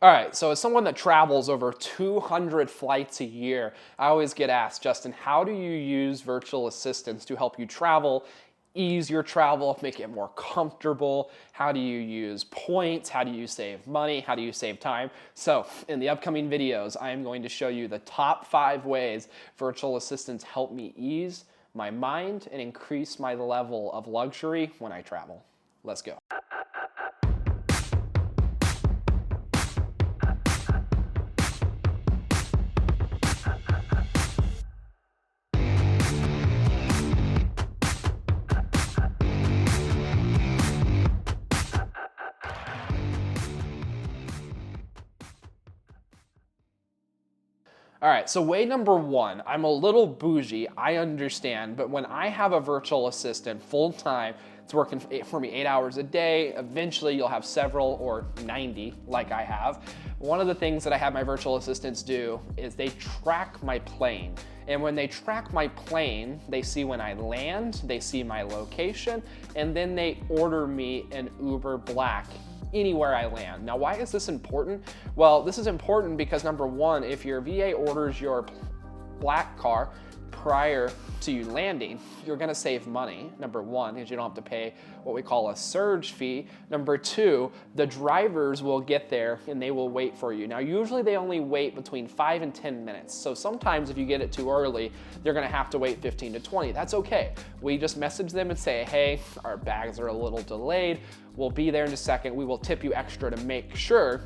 All right, so as someone that travels over 200 flights a year, I always get asked, Justin, how do you use virtual assistants to help you travel, ease your travel, make it more comfortable? How do you use points? How do you save money? How do you save time? So in the upcoming videos, I am going to show you the top 5 ways virtual assistants help me ease my mind and increase my level of luxury when I travel. Let's go. All right, so way number 1, I'm a little bougie, I understand, but when I have a virtual assistant full time, it's working for me 8 hours a day, eventually you'll have several or 90 like I have. One of the things that I have my virtual assistants do is they track my plane. And when they track my plane, they see when I land, they see my location, and then they order me an Uber Black anywhere I land. Now, why is this important? Well, this is important because number 1, if your VA orders your black car prior to you landing, you're gonna save money, number 1, because you don't have to pay what we call a surge fee. Number 2, the drivers will get there and they will wait for you. Now, usually they only wait between 5 and 10 minutes. So sometimes if you get it too early, they're gonna have to wait 15 to 20. That's okay. We just message them and say, hey, our bags are a little delayed. We'll be there in a second. We will tip you extra to make sure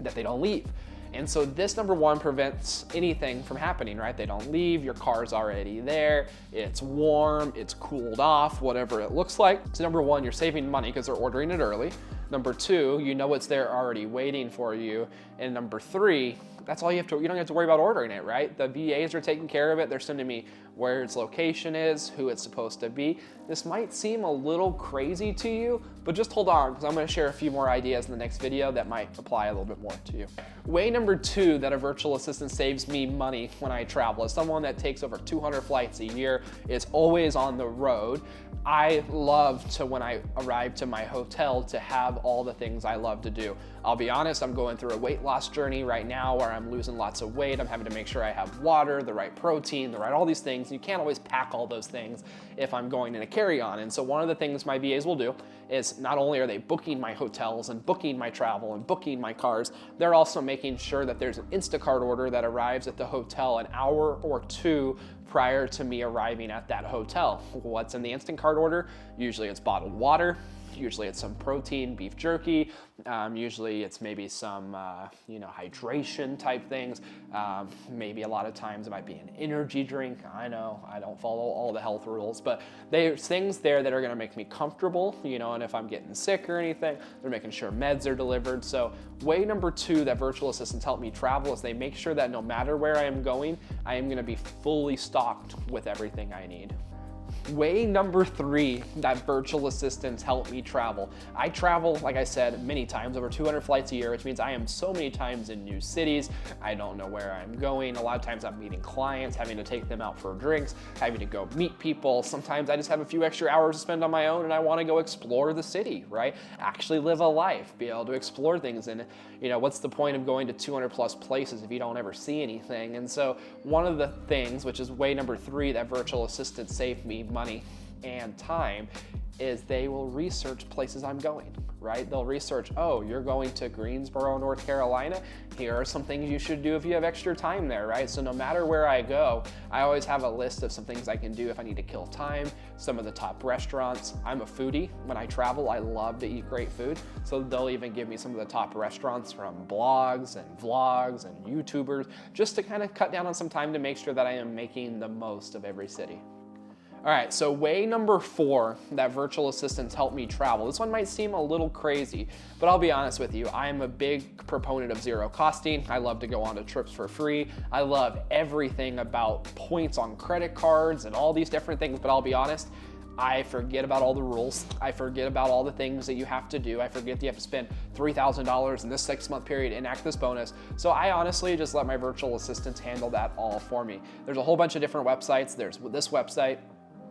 that they don't leave. And so this, number 1, prevents anything from happening, right? They don't leave, your car's already there, it's warm, it's cooled off, whatever it looks like. So number 1, you're saving money because they're ordering it early. Number 2, you know it's there already waiting for you. And number 3, that's all you don't have to worry about ordering it, right? The VAs are taking care of it. They're sending me where its location is, who it's supposed to be. This might seem a little crazy to you, but just hold on, because I'm gonna share a few more ideas in the next video that might apply a little bit more to you. Way number 2 that a virtual assistant saves me money when I travel, as someone that takes over 200 flights a year, is always on the road. I love to, when I arrive to my hotel, to have all the things I love to do. I'll be honest, I'm going through a weight loss journey right now where I'm losing lots of weight. I'm having to make sure I have water, the right protein, all these things. You can't always pack all those things if I'm going in a carry-on. And so one of the things my VAs will do is not only are they booking my hotels and booking my travel and booking my cars, they're also making sure that there's an Instacart order that arrives at the hotel an hour or 2 prior to me arriving at that hotel. What's in the Instacart order? Usually it's bottled water. Usually it's some protein, beef jerky. Usually it's maybe some, hydration type things. Maybe a lot of times it might be an energy drink. I know I don't follow all the health rules, but there's things there that are gonna make me comfortable, and if I'm getting sick or anything, they're making sure meds are delivered. So way number 2 that virtual assistants help me travel is they make sure that no matter where I am going, I am gonna be fully stocked with everything I need. Way number 3 that virtual assistants help me travel. I travel, like I said, many times, over 200 flights a year, which means I am so many times in new cities. I don't know where I'm going. A lot of times I'm meeting clients, having to take them out for drinks, having to go meet people. Sometimes I just have a few extra hours to spend on my own and I want to go explore the city, right? Actually live a life, be able to explore things. And what's the point of going to 200 plus places if you don't ever see anything? And so one of the things, which is way number 3 that virtual assistants save me money and time, is they will research places I'm going, right? They'll research, oh, you're going to Greensboro, North Carolina. Here are some things you should do if you have extra time there, right? So no matter where I go, I always have a list of some things I can do if I need to kill time, some of the top restaurants. I'm a foodie. When I travel, I love to eat great food. So they'll even give me some of the top restaurants from blogs and vlogs and YouTubers, just to kind of cut down on some time to make sure that I am making the most of every city. All right, so way number 4 that virtual assistants help me travel. This one might seem a little crazy, but I'll be honest with you. I am a big proponent of zero costing. I love to go on to trips for free. I love everything about points on credit cards and all these different things, but I'll be honest, I forget about all the rules. I forget about all the things that you have to do. I forget that you have to spend $3,000 in this 6-month period, enact this bonus. So I honestly just let my virtual assistants handle that all for me. There's a whole bunch of different websites. There's this website,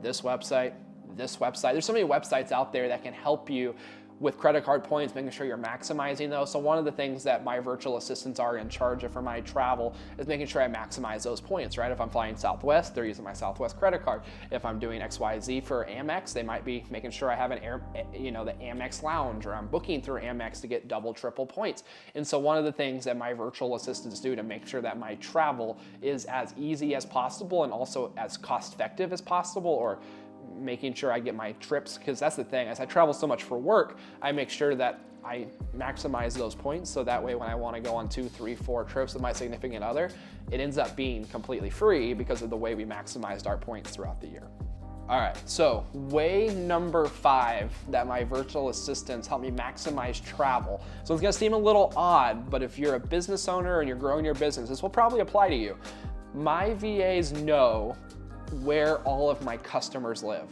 this website, this website. There's so many websites out there that can help you with credit card points, making sure you're maximizing those. So one of the things that my virtual assistants are in charge of for my travel is making sure I maximize those points, right? If I'm flying Southwest, they're using my Southwest credit card. If I'm doing XYZ for Amex, they might be making sure I have the Amex lounge, or I'm booking through Amex to get double, triple points. And so one of the things that my virtual assistants do to make sure that my travel is as easy as possible and also as cost effective as possible, or making sure I get my trips, because that's the thing, as I travel so much for work, I make sure that I maximize those points, so that way when I want to go on 2, 3, 4 trips with my significant other, it ends up being completely free because of the way we maximized our points throughout the year. All right, so way number 5 that my virtual assistants help me maximize travel. So it's gonna seem a little odd, but if you're a business owner and you're growing your business, this will probably apply to you. My VAs know where all of my customers live.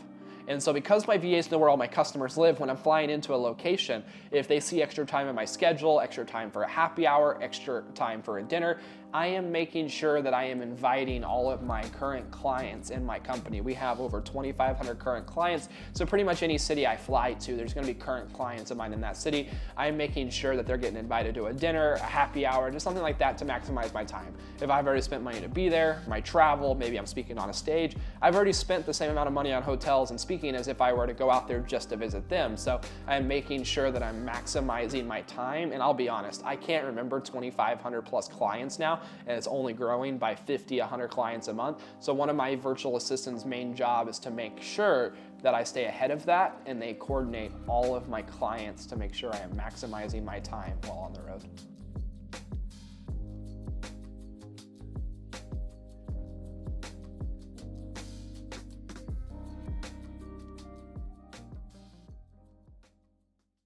And so because my VAs know where all my customers live, when I'm flying into a location, if they see extra time in my schedule, extra time for a happy hour, extra time for a dinner, I am making sure that I am inviting all of my current clients in my company. We have over 2,500 current clients, so pretty much any city I fly to, there's gonna be current clients of mine in that city. I'm making sure that they're getting invited to a dinner, a happy hour, just something like that to maximize my time. If I've already spent money to be there, my travel, maybe I'm speaking on a stage, I've already spent the same amount of money on hotels and speaking as if I were to go out there just to visit them. So I'm making sure that I'm maximizing my time, and I'll be honest, I can't remember 2,500 plus clients now, and it's only growing by 50, 100 clients a month. So one of my virtual assistants' main job is to make sure that I stay ahead of that, and they coordinate all of my clients to make sure I am maximizing my time while on the road.